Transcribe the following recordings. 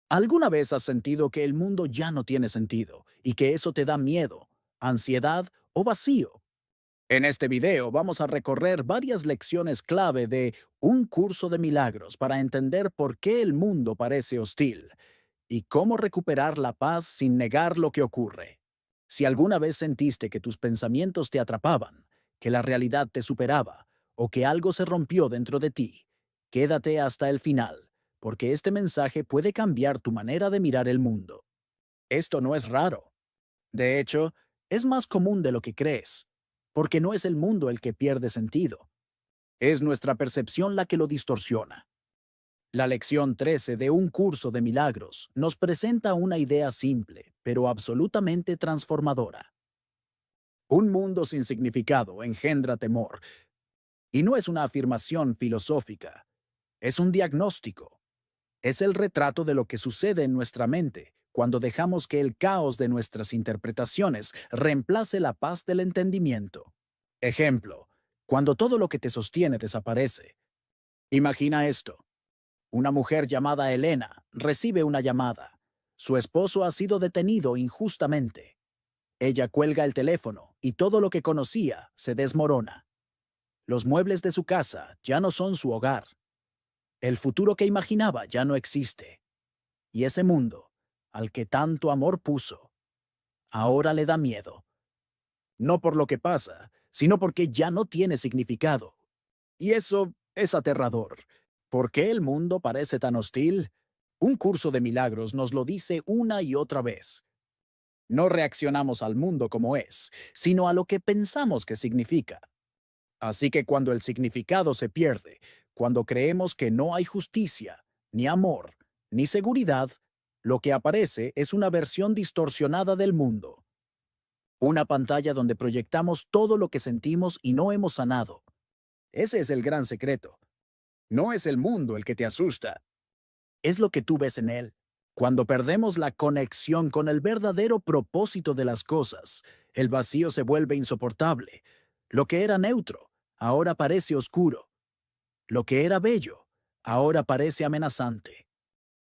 ¿Alguna vez has sentido que el mundo ya no tiene sentido y que eso te da miedo, ansiedad o vacío? En este video vamos a recorrer varias lecciones clave de Un curso de milagros para entender por qué el mundo parece hostil y cómo recuperar la paz sin negar lo que ocurre. Si alguna vez sentiste que tus pensamientos te atrapaban, que la realidad te superaba o que algo se rompió dentro de ti, quédate hasta el final, porque este mensaje puede cambiar tu manera de mirar el mundo. Esto no es raro. De hecho, es más común de lo que crees, porque no es el mundo el que pierde sentido, es nuestra percepción la que lo distorsiona. La lección 13 de Un curso de milagros nos presenta una idea simple, pero absolutamente transformadora. Un mundo sin significado engendra temor, y no es una afirmación filosófica, es un diagnóstico. Es el retrato de lo que sucede en nuestra mente cuando dejamos que el caos de nuestras interpretaciones reemplace la paz del entendimiento. Ejemplo, cuando todo lo que te sostiene desaparece. Imagina esto. Una mujer llamada Elena recibe una llamada. Su esposo ha sido detenido injustamente. Ella cuelga el teléfono y todo lo que conocía se desmorona. Los muebles de su casa ya no son su hogar. El futuro que imaginaba ya no existe. Y ese mundo, al que tanto amor puso, ahora le da miedo. No por lo que pasa, sino porque ya no tiene significado. Y eso es aterrador. ¿Por qué el mundo parece tan hostil? Un curso de milagros nos lo dice una y otra vez. No reaccionamos al mundo como es, sino a lo que pensamos que significa. Así que cuando el significado se pierde, cuando creemos que no hay justicia, ni amor, ni seguridad, lo que aparece es una versión distorsionada del mundo. Una pantalla donde proyectamos todo lo que sentimos y no hemos sanado. Ese es el gran secreto. No es el mundo el que te asusta, es lo que tú ves en él. Cuando perdemos la conexión con el verdadero propósito de las cosas, el vacío se vuelve insoportable. Lo que era neutro, ahora parece oscuro. Lo que era bello, ahora parece amenazante.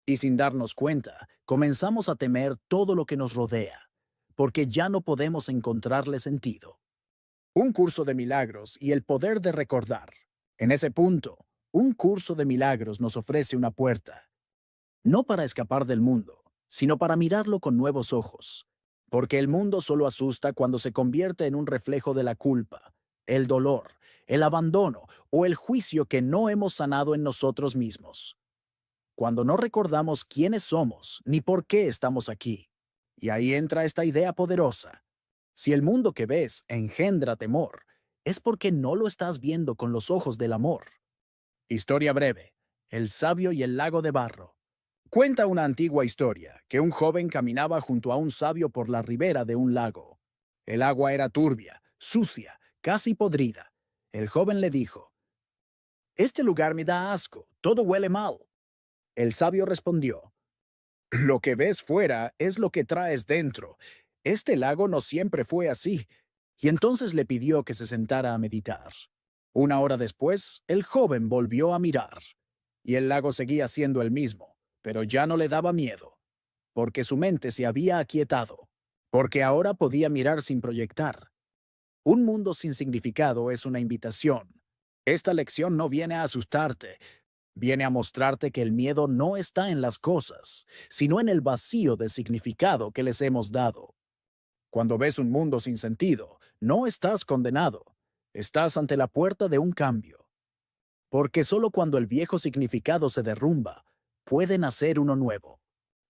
Y sin darnos cuenta, comenzamos a temer todo lo que nos rodea, porque ya no podemos encontrarle sentido. Un curso de milagros y el poder de recordar. En ese punto, un curso de milagros nos ofrece una puerta, no para escapar del mundo, sino para mirarlo con nuevos ojos. Porque el mundo solo asusta cuando se convierte en un reflejo de la culpa, el dolor, el abandono o el juicio que no hemos sanado en nosotros mismos. Cuando no recordamos quiénes somos ni por qué estamos aquí. Y ahí entra esta idea poderosa. Si el mundo que ves engendra temor, es porque no lo estás viendo con los ojos del amor. Historia breve. El sabio y el lago de barro. Cuenta una antigua historia que un joven caminaba junto a un sabio por la ribera de un lago. El agua era turbia, sucia, casi podrida. El joven le dijo, «Este lugar me da asco, todo huele mal». El sabio respondió, «Lo que ves fuera es lo que traes dentro. Este lago no siempre fue así». Y entonces le pidió que se sentara a meditar. Una hora después, el joven volvió a mirar. Y el lago seguía siendo el mismo, pero ya no le daba miedo, porque su mente se había aquietado, porque ahora podía mirar sin proyectar. Un mundo sin significado es una invitación. Esta lección no viene a asustarte, viene a mostrarte que el miedo no está en las cosas, sino en el vacío de significado que les hemos dado. Cuando ves un mundo sin sentido, no estás condenado, estás ante la puerta de un cambio. Porque solo cuando el viejo significado se derrumba, puede nacer uno nuevo.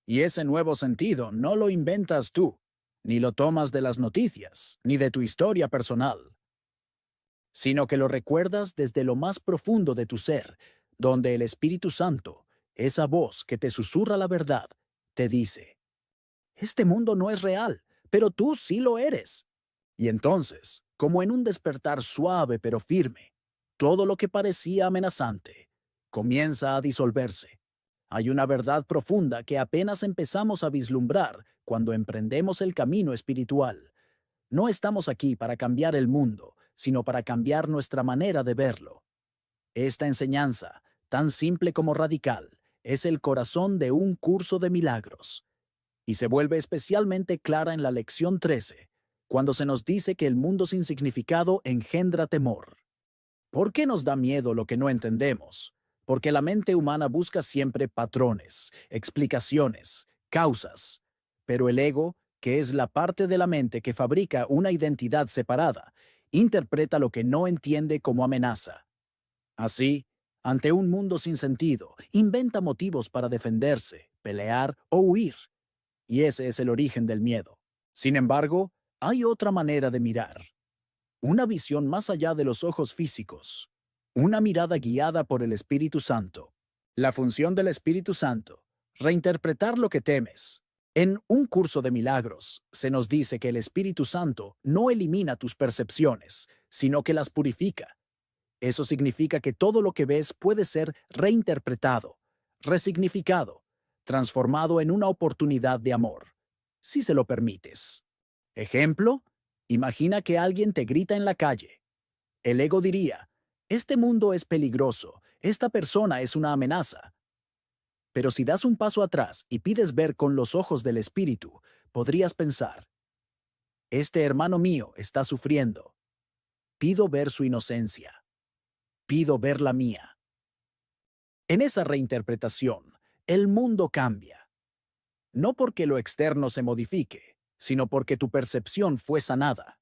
Y ese nuevo sentido no lo inventas tú, ni lo tomas de las noticias, ni de tu historia personal, sino que lo recuerdas desde lo más profundo de tu ser, donde el Espíritu Santo, esa voz que te susurra la verdad, te dice, este mundo no es real, pero tú sí lo eres. Y entonces, como en un despertar suave pero firme, todo lo que parecía amenazante comienza a disolverse. Hay una verdad profunda que apenas empezamos a vislumbrar cuando emprendemos el camino espiritual. No estamos aquí para cambiar el mundo, sino para cambiar nuestra manera de verlo. Esta enseñanza, tan simple como radical, es el corazón de un curso de milagros, y se vuelve especialmente clara en la lección 13, cuando se nos dice que el mundo sin significado engendra temor. ¿Por qué nos da miedo lo que no entendemos? Porque la mente humana busca siempre patrones, explicaciones, causas. Pero el ego, que es la parte de la mente que fabrica una identidad separada, interpreta lo que no entiende como amenaza. Así, ante un mundo sin sentido, inventa motivos para defenderse, pelear o huir. Y ese es el origen del miedo. Sin embargo, hay otra manera de mirar. Una visión más allá de los ojos físicos. Una mirada guiada por el Espíritu Santo. La función del Espíritu Santo. Reinterpretar lo que temes. En un curso de milagros, se nos dice que el Espíritu Santo no elimina tus percepciones, sino que las purifica. Eso significa que todo lo que ves puede ser reinterpretado, resignificado, transformado en una oportunidad de amor, si se lo permites. Ejemplo, imagina que alguien te grita en la calle. El ego diría, este mundo es peligroso, esta persona es una amenaza. Pero si das un paso atrás y pides ver con los ojos del espíritu, podrías pensar, este hermano mío está sufriendo. Pido ver su inocencia. Pido ver la mía. En esa reinterpretación, el mundo cambia. No porque lo externo se modifique, sino porque tu percepción fue sanada.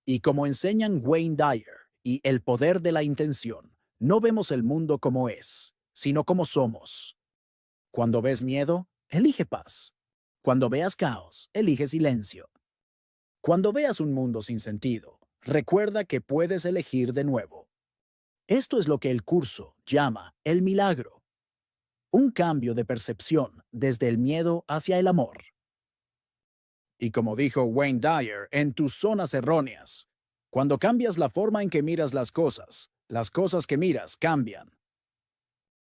Y como enseñan Wayne Dyer y El poder de la intención, no vemos el mundo como es, sino como somos. Cuando ves miedo, elige paz. Cuando veas caos, elige silencio. Cuando veas un mundo sin sentido, recuerda que puedes elegir de nuevo. Esto es lo que el curso llama el milagro. Un cambio de percepción desde el miedo hacia el amor. Y como dijo Wayne Dyer en Tus zonas erróneas, cuando cambias la forma en que miras las cosas que miras cambian.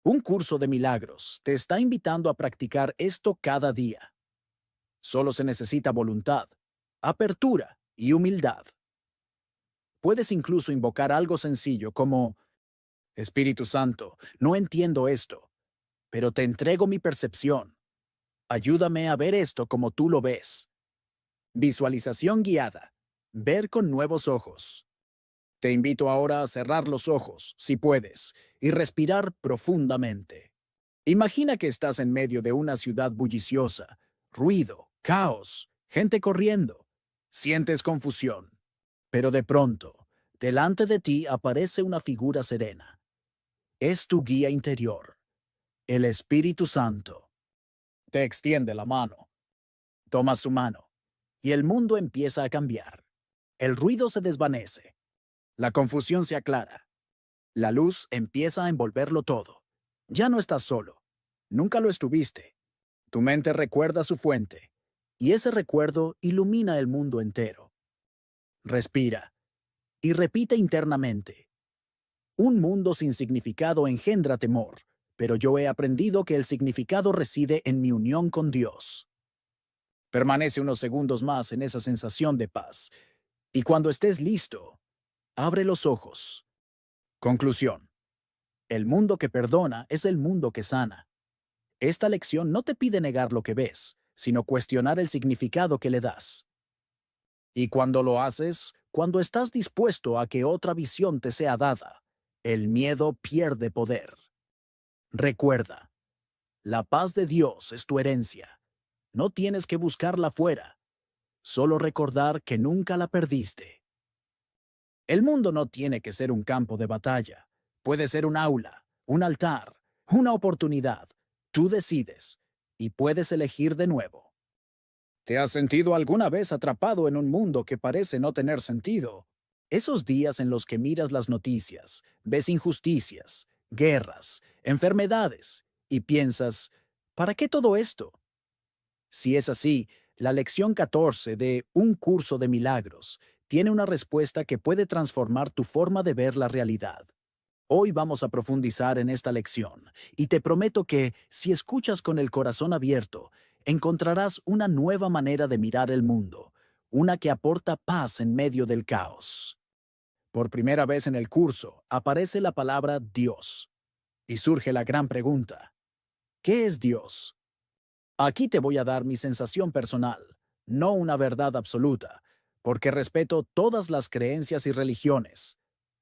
Un curso de milagros te está invitando a practicar esto cada día. Solo se necesita voluntad, apertura y humildad. Puedes incluso invocar algo sencillo como, Espíritu Santo, no entiendo esto, pero te entrego mi percepción. Ayúdame a ver esto como tú lo ves. Visualización guiada. Ver con nuevos ojos. Te invito ahora a cerrar los ojos, si puedes, y respirar profundamente. Imagina que estás en medio de una ciudad bulliciosa, ruido, caos, gente corriendo. Sientes confusión. Pero de pronto, delante de ti aparece una figura serena. Es tu guía interior, el Espíritu Santo. Te extiende la mano. Tomas su mano, y el mundo empieza a cambiar. El ruido se desvanece. La confusión se aclara. La luz empieza a envolverlo todo. Ya no estás solo. Nunca lo estuviste. Tu mente recuerda su fuente, y ese recuerdo ilumina el mundo entero. Respira y repite internamente. Un mundo sin significado engendra temor, pero yo he aprendido que el significado reside en mi unión con Dios. Permanece unos segundos más en esa sensación de paz, y cuando estés listo, abre los ojos. Conclusión. El mundo que perdona es el mundo que sana. Esta lección no te pide negar lo que ves, sino cuestionar el significado que le das. Y cuando lo haces, cuando estás dispuesto a que otra visión te sea dada, el miedo pierde poder. Recuerda, la paz de Dios es tu herencia. No tienes que buscarla fuera, solo recordar que nunca la perdiste. El mundo no tiene que ser un campo de batalla. Puede ser un aula, un altar, una oportunidad. Tú decides y puedes elegir de nuevo. ¿Te has sentido alguna vez atrapado en un mundo que parece no tener sentido? Esos días en los que miras las noticias, ves injusticias, guerras, enfermedades y piensas, ¿para qué todo esto? Si es así, la lección 14 de Un curso de milagros tiene una respuesta que puede transformar tu forma de ver la realidad. Hoy vamos a profundizar en esta lección y te prometo que, si escuchas con el corazón abierto, encontrarás una nueva manera de mirar el mundo, una que aporta paz en medio del caos. Por primera vez en el curso aparece la palabra Dios y surge la gran pregunta. ¿Qué es Dios? Aquí te voy a dar mi sensación personal, no una verdad absoluta, porque respeto todas las creencias y religiones.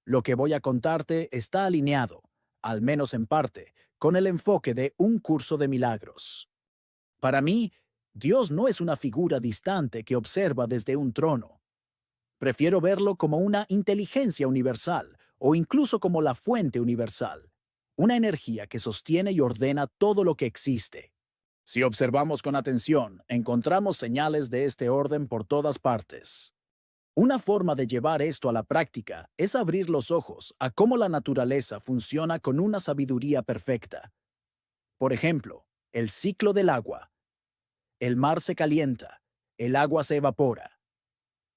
Lo que voy a contarte está alineado, al menos en parte, con el enfoque de un curso de milagros. Para mí, Dios no es una figura distante que observa desde un trono. Prefiero verlo como una inteligencia universal o incluso como la fuente universal, una energía que sostiene y ordena todo lo que existe. Si observamos con atención, encontramos señales de este orden por todas partes. Una forma de llevar esto a la práctica es abrir los ojos a cómo la naturaleza funciona con una sabiduría perfecta. Por ejemplo, el ciclo del agua. El mar se calienta, el agua se evapora,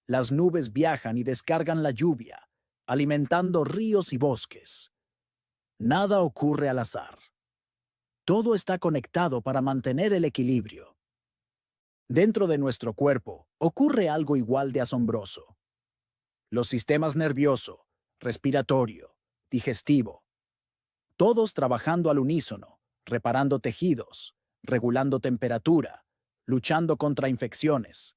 las nubes viajan y descargan la lluvia, alimentando ríos y bosques. Nada ocurre al azar. Todo está conectado para mantener el equilibrio. Dentro de nuestro cuerpo ocurre algo igual de asombroso. Los sistemas nervioso, respiratorio, digestivo, todos trabajando al unísono, reparando tejidos, regulando temperatura, luchando contra infecciones.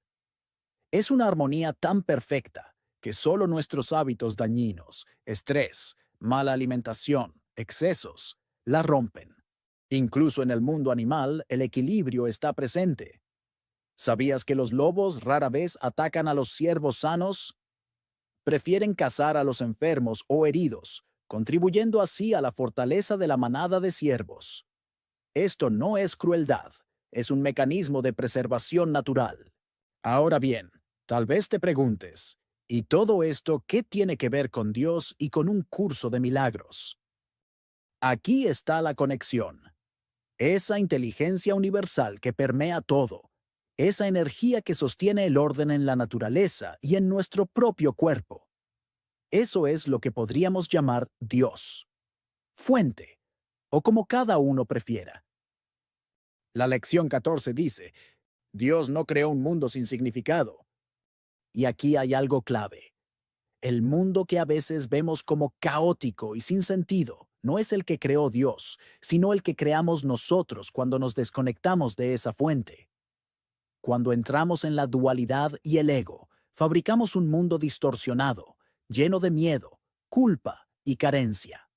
Es una armonía tan perfecta que solo nuestros hábitos dañinos, estrés, mala alimentación, excesos, la rompen. Incluso en el mundo animal, el equilibrio está presente. ¿Sabías que los lobos rara vez atacan a los ciervos sanos? Prefieren cazar a los enfermos o heridos, contribuyendo así a la fortaleza de la manada de ciervos. Esto no es crueldad, es un mecanismo de preservación natural. Ahora bien, tal vez te preguntes, ¿y todo esto qué tiene que ver con Dios y con un curso de milagros? Aquí está la conexión. Esa inteligencia universal que permea todo, esa energía que sostiene el orden en la naturaleza y en nuestro propio cuerpo. Eso es lo que podríamos llamar Dios, fuente, o como cada uno prefiera. La lección 14 dice, Dios no creó un mundo sin significado. Y aquí hay algo clave. El mundo que a veces vemos como caótico y sin sentido no es el que creó Dios, sino el que creamos nosotros cuando nos desconectamos de esa fuente. Cuando entramos en la dualidad y el ego, fabricamos un mundo distorsionado, lleno de miedo, culpa y carencia.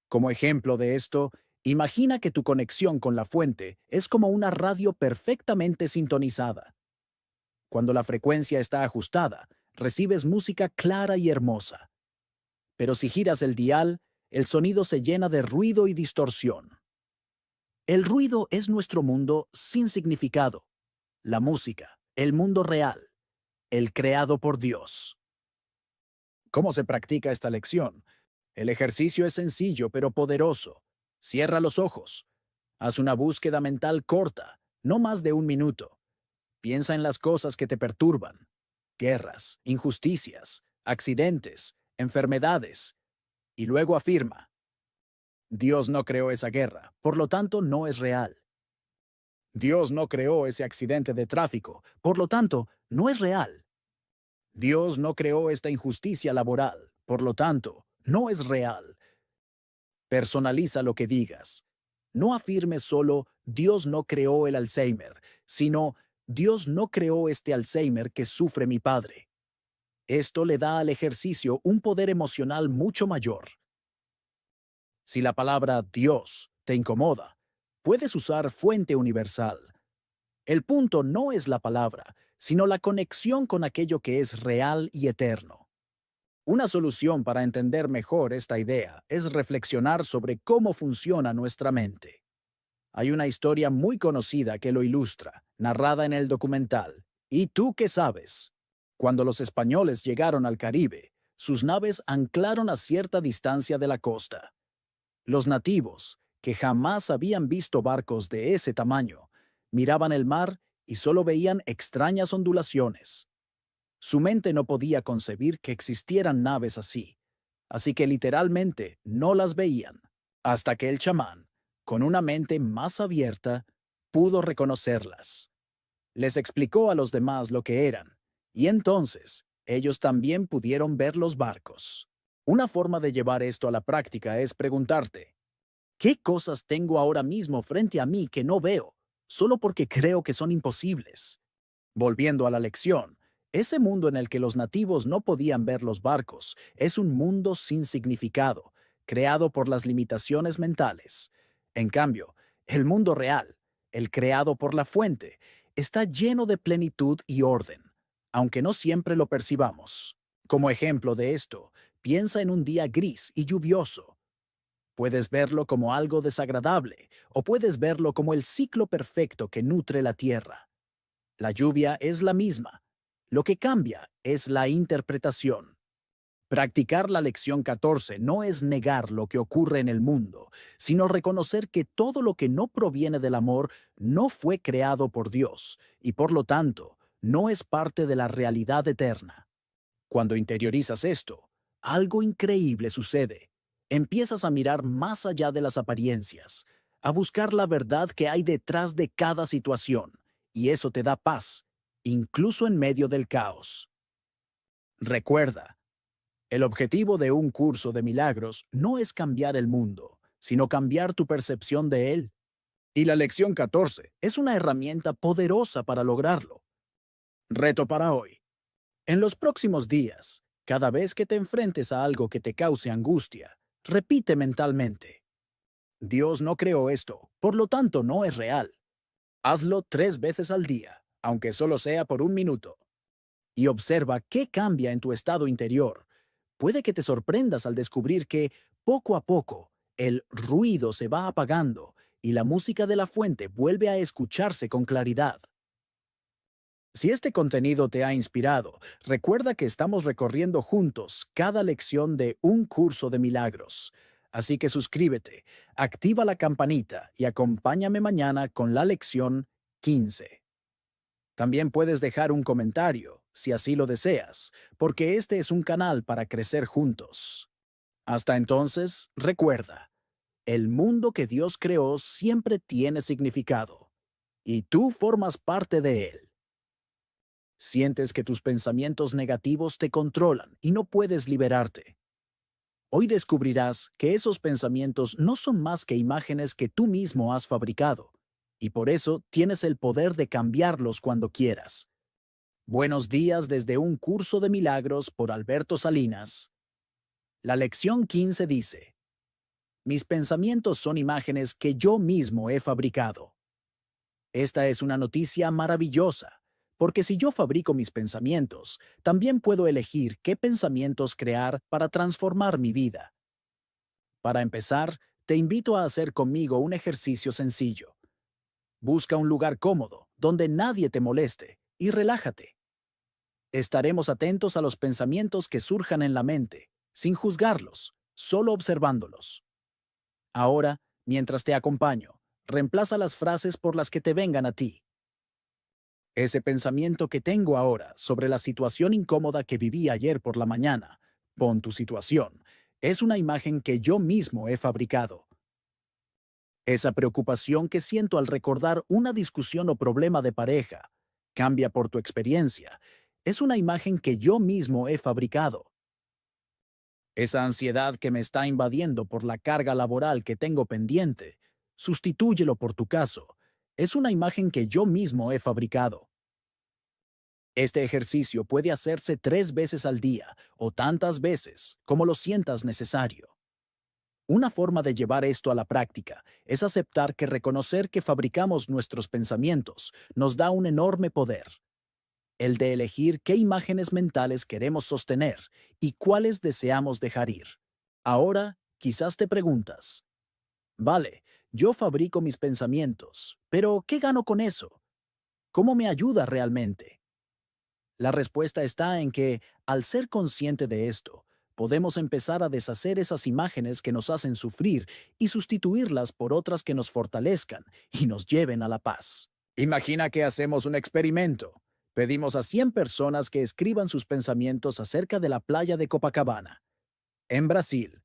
Como ejemplo de esto, imagina que tu conexión con la fuente es como una radio perfectamente sintonizada. Cuando la frecuencia está ajustada, recibes música clara y hermosa. Pero si giras el dial, el sonido se llena de ruido y distorsión. El ruido es nuestro mundo sin significado. La música, el mundo real, el creado por Dios. ¿Cómo se practica esta lección? El ejercicio es sencillo pero poderoso. Cierra los ojos. Haz una búsqueda mental corta, no más de 1 minuto. Piensa en las cosas que te perturban. Guerras, injusticias, accidentes, enfermedades. Y luego afirma, Dios no creó esa guerra, por lo tanto no es real. Dios no creó ese accidente de tráfico, por lo tanto no es real. Dios no creó esta injusticia laboral, por lo tanto no es real. Personaliza lo que digas. No afirmes solo Dios no creó el Alzheimer, sino Dios no creó este Alzheimer que sufre mi padre. Esto le da al ejercicio un poder emocional mucho mayor. Si la palabra Dios te incomoda, puedes usar fuente universal. El punto no es la palabra, sino la conexión con aquello que es real y eterno. Una solución para entender mejor esta idea es reflexionar sobre cómo funciona nuestra mente. Hay una historia muy conocida que lo ilustra, narrada en el documental ¿Y tú qué sabes? Cuando los españoles llegaron al Caribe, sus naves anclaron a cierta distancia de la costa. Los nativos, que jamás habían visto barcos de ese tamaño, miraban el mar y solo veían extrañas ondulaciones. Su mente no podía concebir que existieran naves así que literalmente no las veían, hasta que el chamán, con una mente más abierta, pudo reconocerlas. Les explicó a los demás lo que eran, y entonces ellos también pudieron ver los barcos. Una forma de llevar esto a la práctica es preguntarte, ¿Qué cosas tengo ahora mismo frente a mí que no veo, solo porque creo que son imposibles? Volviendo a la lección, ese mundo en el que los nativos no podían ver los barcos es un mundo sin significado, creado por las limitaciones mentales. En cambio, el mundo real, el creado por la fuente, está lleno de plenitud y orden, aunque no siempre lo percibamos. Como ejemplo de esto, piensa en un día gris y lluvioso. Puedes verlo como algo desagradable o puedes verlo como el ciclo perfecto que nutre la tierra. La lluvia es la misma. Lo que cambia es la interpretación. Practicar la lección 14 no es negar lo que ocurre en el mundo, sino reconocer que todo lo que no proviene del amor no fue creado por Dios y por lo tanto no es parte de la realidad eterna. Cuando interiorizas esto, algo increíble sucede. Empiezas a mirar más allá de las apariencias, a buscar la verdad que hay detrás de cada situación, y eso te da paz, incluso en medio del caos. Recuerda, el objetivo de un curso de milagros no es cambiar el mundo, sino cambiar tu percepción de él. Y la lección 14 es una herramienta poderosa para lograrlo. Reto para hoy. En los próximos días, cada vez que te enfrentes a algo que te cause angustia, repite mentalmente: Dios no creó esto, por lo tanto no es real. Hazlo 3 veces al día, aunque solo sea por un minuto, y observa qué cambia en tu estado interior. Puede que te sorprendas al descubrir que, poco a poco, el ruido se va apagando y la música de la fuente vuelve a escucharse con claridad. Si este contenido te ha inspirado, recuerda que estamos recorriendo juntos cada lección de un curso de milagros. Así que suscríbete, activa la campanita y acompáñame mañana con la lección 15. También puedes dejar un comentario, si así lo deseas, porque este es un canal para crecer juntos. Hasta entonces, recuerda, el mundo que Dios creó siempre tiene significado, y tú formas parte de él. Sientes que tus pensamientos negativos te controlan y no puedes liberarte. Hoy descubrirás que esos pensamientos no son más que imágenes que tú mismo has fabricado, y por eso tienes el poder de cambiarlos cuando quieras. Buenos días desde un curso de milagros por Alberto Salinas. La lección 15 dice: Mis pensamientos son imágenes que yo mismo he fabricado. Esta es una noticia maravillosa, porque si yo fabrico mis pensamientos, también puedo elegir qué pensamientos crear para transformar mi vida. Para empezar, te invito a hacer conmigo un ejercicio sencillo. Busca un lugar cómodo, donde nadie te moleste, y relájate. Estaremos atentos a los pensamientos que surjan en la mente, sin juzgarlos, solo observándolos. Ahora, mientras te acompaño, reemplaza las frases por las que te vengan a ti. Ese pensamiento que tengo ahora sobre la situación incómoda que viví ayer por la mañana, pon tu situación, es una imagen que yo mismo he fabricado. Esa preocupación que siento al recordar una discusión o problema de pareja, cambia por tu experiencia, es una imagen que yo mismo he fabricado. Esa ansiedad que me está invadiendo por la carga laboral que tengo pendiente, sustitúyelo por tu caso, es una imagen que yo mismo he fabricado. Este ejercicio puede hacerse 3 veces al día o tantas veces como lo sientas necesario. Una forma de llevar esto a la práctica es aceptar que reconocer que fabricamos nuestros pensamientos nos da un enorme poder, el de elegir qué imágenes mentales queremos sostener y cuáles deseamos dejar ir. Ahora, quizás te preguntas: vale, yo fabrico mis pensamientos, pero ¿qué gano con eso? ¿Cómo me ayuda realmente? La respuesta está en que, al ser consciente de esto, podemos empezar a deshacer esas imágenes que nos hacen sufrir y sustituirlas por otras que nos fortalezcan y nos lleven a la paz. Imagina que hacemos un experimento. Pedimos a 100 personas que escriban sus pensamientos acerca de la playa de Copacabana, en Brasil.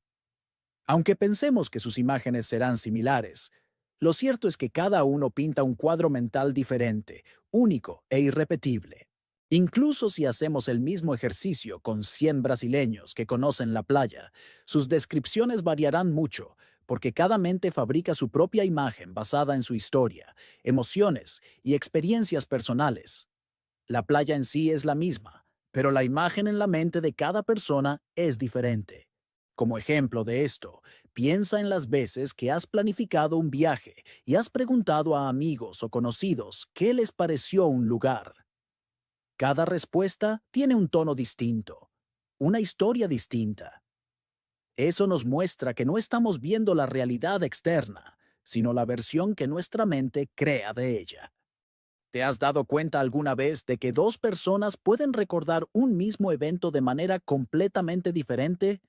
Aunque pensemos que sus imágenes serán similares, lo cierto es que cada uno pinta un cuadro mental diferente, único e irrepetible. Incluso si hacemos el mismo ejercicio con 100 brasileños que conocen la playa, sus descripciones variarán mucho, porque cada mente fabrica su propia imagen basada en su historia, emociones y experiencias personales. La playa en sí es la misma, pero la imagen en la mente de cada persona es diferente. Como ejemplo de esto, piensa en las veces que has planificado un viaje y has preguntado a amigos o conocidos qué les pareció un lugar. Cada respuesta tiene un tono distinto, una historia distinta. Eso nos muestra que no estamos viendo la realidad externa, sino la versión que nuestra mente crea de ella. ¿Te has dado cuenta alguna vez de que dos personas pueden recordar un mismo evento de manera completamente diferente?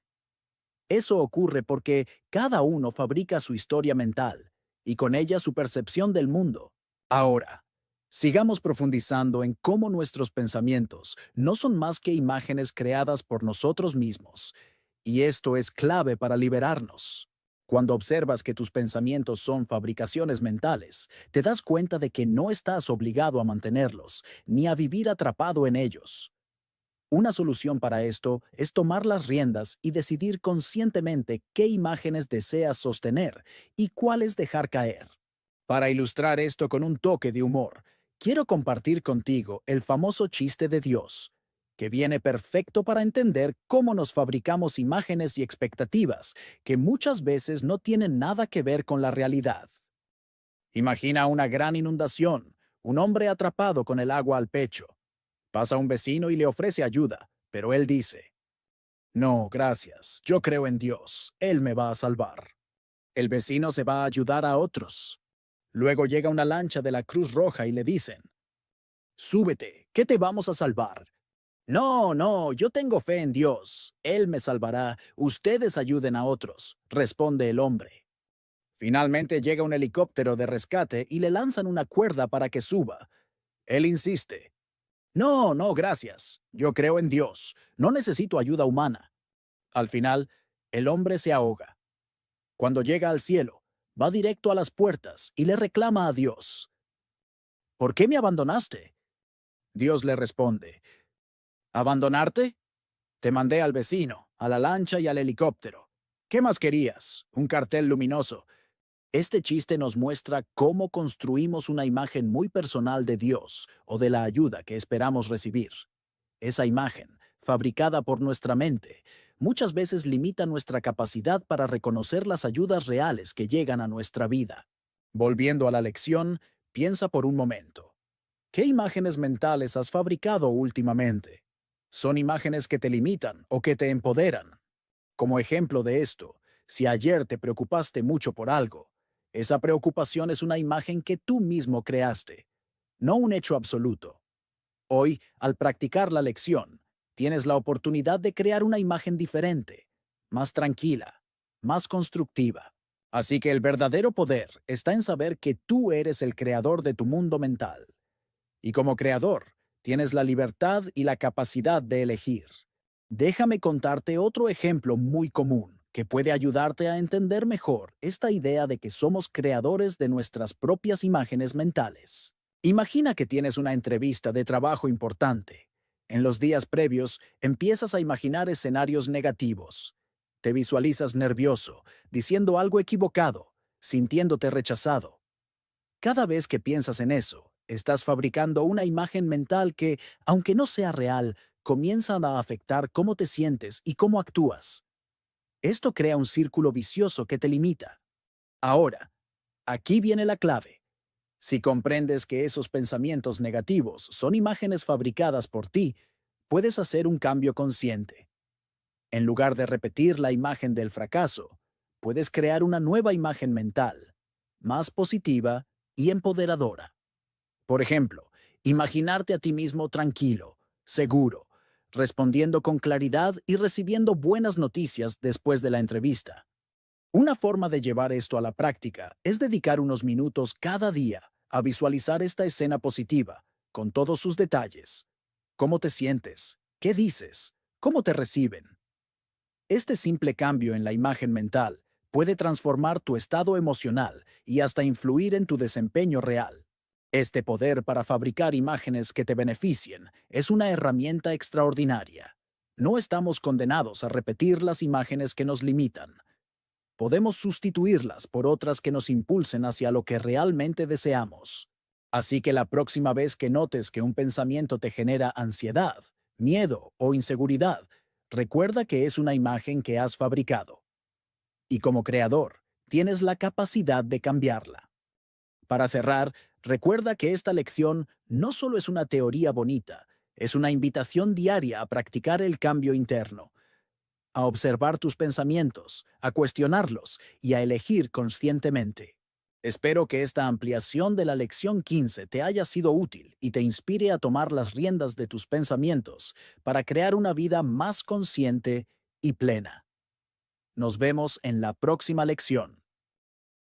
Eso ocurre porque cada uno fabrica su historia mental y con ella su percepción del mundo. Ahora, sigamos profundizando en cómo nuestros pensamientos no son más que imágenes creadas por nosotros mismos, y esto es clave para liberarnos. Cuando observas que tus pensamientos son fabricaciones mentales, te das cuenta de que no estás obligado a mantenerlos, ni a vivir atrapado en ellos. Una solución para esto es tomar las riendas y decidir conscientemente qué imágenes deseas sostener y cuáles dejar caer. Para ilustrar esto con un toque de humor, quiero compartir contigo el famoso chiste de Dios, que viene perfecto para entender cómo nos fabricamos imágenes y expectativas que muchas veces no tienen nada que ver con la realidad. Imagina una gran inundación, un hombre atrapado con el agua al pecho. Pasa un vecino y le ofrece ayuda, pero él dice, no, gracias, yo creo en Dios, Él me va a salvar. El vecino se va a ayudar a otros. Luego llega una lancha de la Cruz Roja y le dicen, súbete, que te vamos a salvar. No, no, yo tengo fe en Dios, Él me salvará, ustedes ayuden a otros, responde el hombre. Finalmente llega un helicóptero de rescate y le lanzan una cuerda para que suba. Él insiste, no, no, gracias. Yo creo en Dios. No necesito ayuda humana. Al final, el hombre se ahoga. Cuando llega al cielo, va directo a las puertas y le reclama a Dios. ¿Por qué me abandonaste? Dios le responde. ¿Abandonarte? Te mandé al vecino, a la lancha y al helicóptero. ¿Qué más querías? Un cartel luminoso. Este chiste nos muestra cómo construimos una imagen muy personal de Dios o de la ayuda que esperamos recibir. Esa imagen, fabricada por nuestra mente, muchas veces limita nuestra capacidad para reconocer las ayudas reales que llegan a nuestra vida. Volviendo a la lección, piensa por un momento. ¿Qué imágenes mentales has fabricado últimamente? ¿Son imágenes que te limitan o que te empoderan? Como ejemplo de esto, si ayer te preocupaste mucho por algo, esa preocupación es una imagen que tú mismo creaste, no un hecho absoluto. Hoy, al practicar la lección, tienes la oportunidad de crear una imagen diferente, más tranquila, más constructiva. Así que el verdadero poder está en saber que tú eres el creador de tu mundo mental. Y como creador, tienes la libertad y la capacidad de elegir. Déjame contarte otro ejemplo muy común que puede ayudarte a entender mejor esta idea de que somos creadores de nuestras propias imágenes mentales. Imagina que tienes una entrevista de trabajo importante. En los días previos, empiezas a imaginar escenarios negativos. Te visualizas nervioso, diciendo algo equivocado, sintiéndote rechazado. Cada vez que piensas en eso, estás fabricando una imagen mental que, aunque no sea real, comienza a afectar cómo te sientes y cómo actúas. Esto crea un círculo vicioso que te limita. Ahora, aquí viene la clave. Si comprendes que esos pensamientos negativos son imágenes fabricadas por ti, puedes hacer un cambio consciente. En lugar de repetir la imagen del fracaso, puedes crear una nueva imagen mental, más positiva y empoderadora. Por ejemplo, imaginarte a ti mismo tranquilo, seguro, respondiendo con claridad y recibiendo buenas noticias después de la entrevista. Una forma de llevar esto a la práctica es dedicar unos minutos cada día a visualizar esta escena positiva, con todos sus detalles. ¿Cómo te sientes? ¿Qué dices? ¿Cómo te reciben? Este simple cambio en la imagen mental puede transformar tu estado emocional y hasta influir en tu desempeño real. Este poder para fabricar imágenes que te beneficien es una herramienta extraordinaria. No estamos condenados a repetir las imágenes que nos limitan. podemos sustituirlas por otras que nos impulsen hacia lo que realmente deseamos. Así que la próxima vez que notes que un pensamiento te genera ansiedad, miedo o inseguridad, recuerda que es una imagen que has fabricado. Y como creador, tienes la capacidad de cambiarla. Para cerrar, recuerda que esta lección no solo es una teoría bonita, es una invitación diaria a practicar el cambio interno, a observar tus pensamientos, a cuestionarlos y a elegir conscientemente. Espero que esta ampliación de la lección 15 te haya sido útil y te inspire a tomar las riendas de tus pensamientos para crear una vida más consciente y plena. Nos vemos en la próxima lección.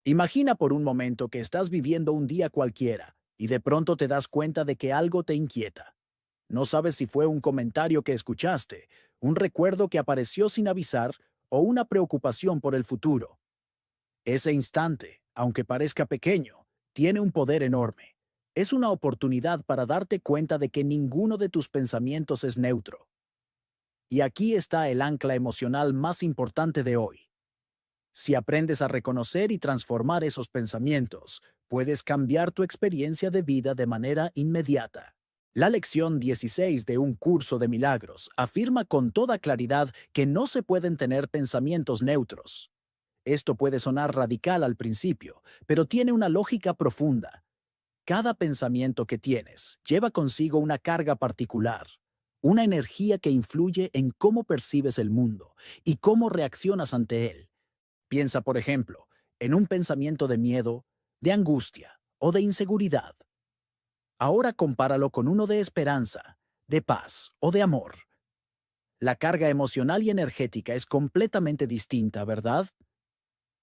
Imagina por un momento que estás viviendo un día cualquiera y de pronto te das cuenta de que algo te inquieta. No sabes si fue un comentario que escuchaste, un recuerdo que apareció sin avisar o una preocupación por el futuro. Ese instante, aunque parezca pequeño, tiene un poder enorme. Es una oportunidad para darte cuenta de que ninguno de tus pensamientos es neutro. Y aquí está el ancla emocional más importante de hoy. Si aprendes a reconocer y transformar esos pensamientos, puedes cambiar tu experiencia de vida de manera inmediata. La lección 16 de Un Curso de Milagros afirma con toda claridad que no se pueden tener pensamientos neutros. Esto puede sonar radical al principio, pero tiene una lógica profunda. Cada pensamiento que tienes lleva consigo una carga particular, una energía que influye en cómo percibes el mundo y cómo reaccionas ante él. Piensa, por ejemplo, en un pensamiento de miedo, de angustia o de inseguridad. Ahora compáralo con uno de esperanza, de paz o de amor. La carga emocional y energética es completamente distinta, ¿verdad?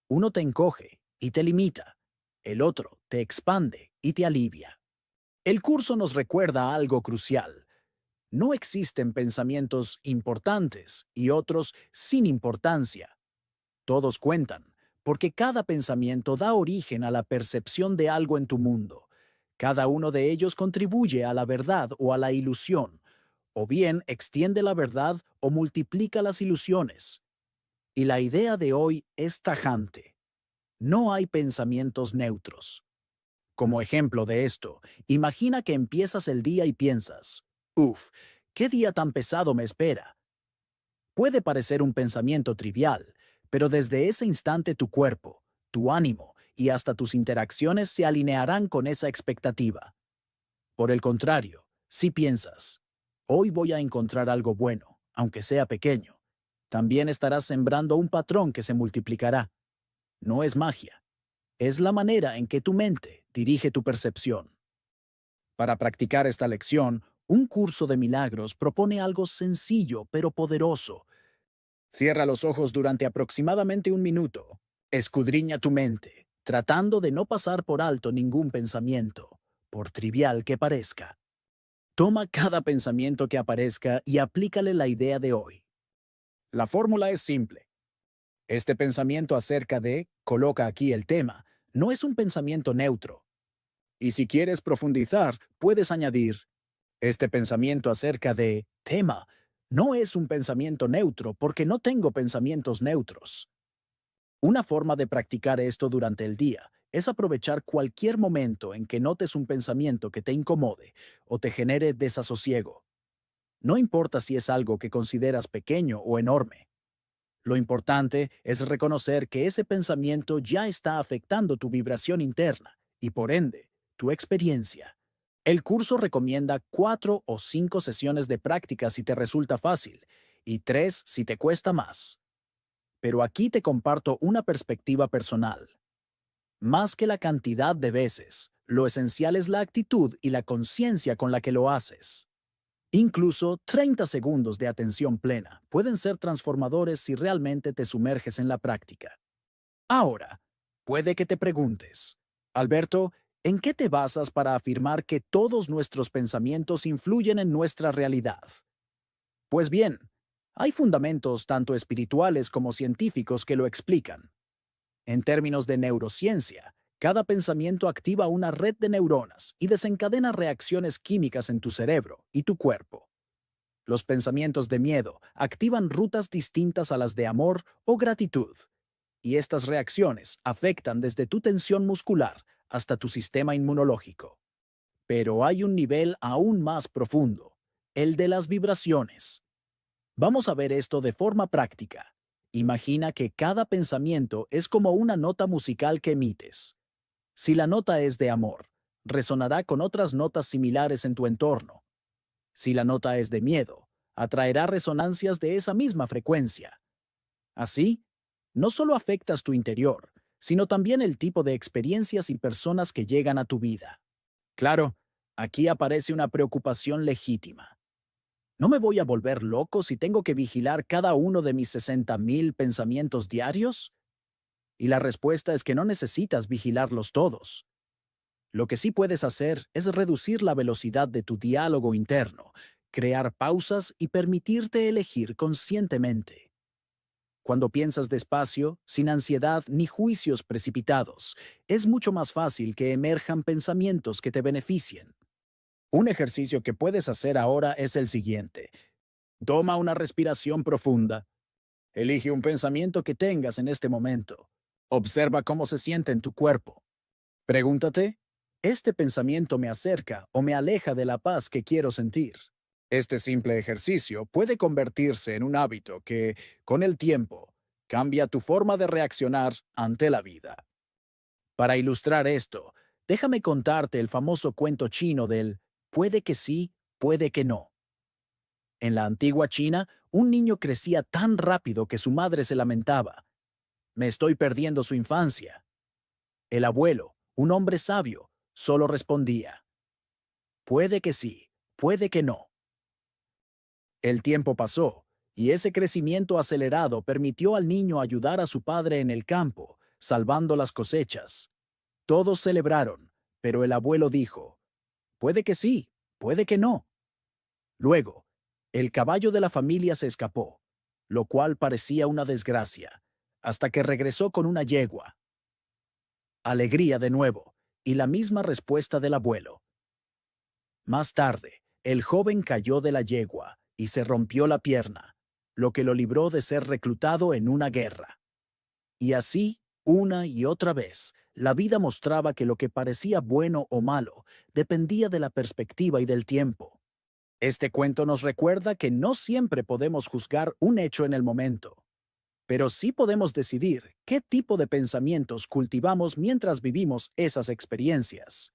Uno te encoge y te limita. El otro te expande y te alivia. El curso nos recuerda algo crucial. No existen pensamientos importantes y otros sin importancia. Todos cuentan, porque cada pensamiento da origen a la percepción de algo en tu mundo. Cada uno de ellos contribuye a la verdad o a la ilusión, o bien extiende la verdad o multiplica las ilusiones. Y la idea de hoy es tajante. No hay pensamientos neutros. Como ejemplo de esto, imagina que empiezas el día y piensas, «Uf, ¿qué día tan pesado me espera?». Puede parecer un pensamiento trivial, pero desde ese instante tu cuerpo, tu ánimo y hasta tus interacciones se alinearán con esa expectativa. Por el contrario, si piensas, «Hoy voy a encontrar algo bueno, aunque sea pequeño», también estarás sembrando un patrón que se multiplicará. No es magia. Es la manera en que tu mente dirige tu percepción. Para practicar esta lección, un curso de milagros propone algo sencillo pero poderoso. Cierra los ojos durante aproximadamente un minuto. Escudriña tu mente, tratando de no pasar por alto ningún pensamiento, por trivial que parezca. Toma cada pensamiento que aparezca y aplícale la idea de hoy. La fórmula es simple. Este pensamiento acerca de, coloca aquí el tema, no es un pensamiento neutro. Y si quieres profundizar, puedes añadir, este pensamiento acerca de tema no es un pensamiento neutro porque no tengo pensamientos neutros. Una forma de practicar esto durante el día es aprovechar cualquier momento en que notes un pensamiento que te incomode o te genere desasosiego. No importa si es algo que consideras pequeño o enorme. Lo importante es reconocer que ese pensamiento ya está afectando tu vibración interna y, por ende, tu experiencia. El curso recomienda 4 o 5 sesiones de práctica si te resulta fácil y 3 si te cuesta más. Pero aquí te comparto una perspectiva personal. Más que la cantidad de veces, lo esencial es la actitud y la conciencia con la que lo haces. Incluso 30 segundos de atención plena pueden ser transformadores si realmente te sumerges en la práctica. Ahora, puede que te preguntes, Alberto, ¿en qué te basas para afirmar que todos nuestros pensamientos influyen en nuestra realidad? Pues bien, hay fundamentos tanto espirituales como científicos que lo explican. En términos de neurociencia, cada pensamiento activa una red de neuronas y desencadena reacciones químicas en tu cerebro y tu cuerpo. Los pensamientos de miedo activan rutas distintas a las de amor o gratitud, y estas reacciones afectan desde tu tensión muscular hasta tu sistema inmunológico. Pero hay un nivel aún más profundo, el de las vibraciones. Vamos a ver esto de forma práctica. Imagina que cada pensamiento es como una nota musical que emites. Si la nota es de amor, resonará con otras notas similares en tu entorno. Si la nota es de miedo, atraerá resonancias de esa misma frecuencia. Así, no solo afectas tu interior, sino también el tipo de experiencias y personas que llegan a tu vida. Claro, aquí aparece una preocupación legítima. ¿No me voy a volver loco si tengo que vigilar cada uno de mis 60.000 pensamientos diarios? Y la respuesta es que no necesitas vigilarlos todos. Lo que sí puedes hacer es reducir la velocidad de tu diálogo interno, crear pausas y permitirte elegir conscientemente. Cuando piensas despacio, sin ansiedad ni juicios precipitados, es mucho más fácil que emerjan pensamientos que te beneficien. Un ejercicio que puedes hacer ahora es el siguiente. Toma una respiración profunda. Elige un pensamiento que tengas en este momento. Observa cómo se siente en tu cuerpo. Pregúntate, ¿este pensamiento me acerca o me aleja de la paz que quiero sentir? Este simple ejercicio puede convertirse en un hábito que, con el tiempo, cambia tu forma de reaccionar ante la vida. Para ilustrar esto, déjame contarte el famoso cuento chino del puede que sí, puede que no. En la antigua China, un niño crecía tan rápido que su madre se lamentaba. Me estoy perdiendo su infancia. El abuelo, un hombre sabio, solo respondía, puede que sí, puede que no. El tiempo pasó, y ese crecimiento acelerado permitió al niño ayudar a su padre en el campo, salvando las cosechas. Todos celebraron, pero el abuelo dijo, puede que sí, puede que no. Luego, el caballo de la familia se escapó, lo cual parecía una desgracia, hasta que regresó con una yegua. Alegría de nuevo, y la misma respuesta del abuelo. Más tarde, el joven cayó de la yegua y se rompió la pierna, lo que lo libró de ser reclutado en una guerra. Y así, una y otra vez, la vida mostraba que lo que parecía bueno o malo dependía de la perspectiva y del tiempo. Este cuento nos recuerda que no siempre podemos juzgar un hecho en el momento, pero sí podemos decidir qué tipo de pensamientos cultivamos mientras vivimos esas experiencias.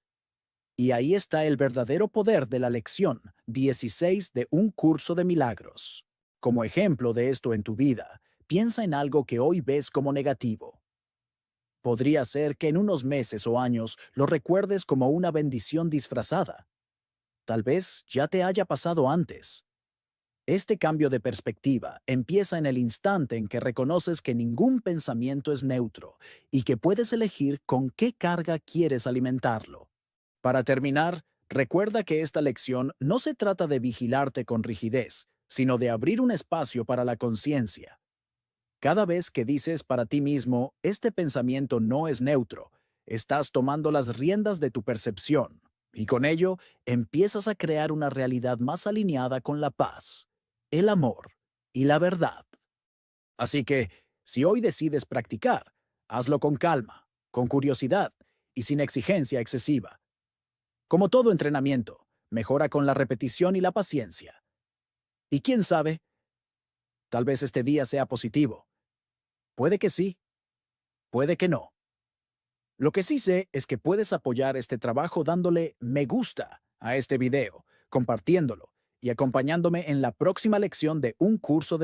Y ahí está el verdadero poder de la lección 16 de Un Curso de Milagros. Como ejemplo de esto en tu vida, piensa en algo que hoy ves como negativo. Podría ser que en unos meses o años lo recuerdes como una bendición disfrazada. Tal vez ya te haya pasado antes. Este cambio de perspectiva empieza en el instante en que reconoces que ningún pensamiento es neutro y que puedes elegir con qué carga quieres alimentarlo. Para terminar, recuerda que esta lección no se trata de vigilarte con rigidez, sino de abrir un espacio para la conciencia. Cada vez que dices para ti mismo, este pensamiento no es neutro, estás tomando las riendas de tu percepción, y con ello empiezas a crear una realidad más alineada con la paz, el amor y la verdad. Así que, si hoy decides practicar, hazlo con calma, con curiosidad y sin exigencia excesiva. Como todo entrenamiento, mejora con la repetición y la paciencia. Y quién sabe, tal vez este día sea positivo. Puede que sí, puede que no. Lo que sí sé es que puedes apoyar este trabajo dándole me gusta a este video, compartiéndolo y acompañándome en la próxima lección de Un Curso de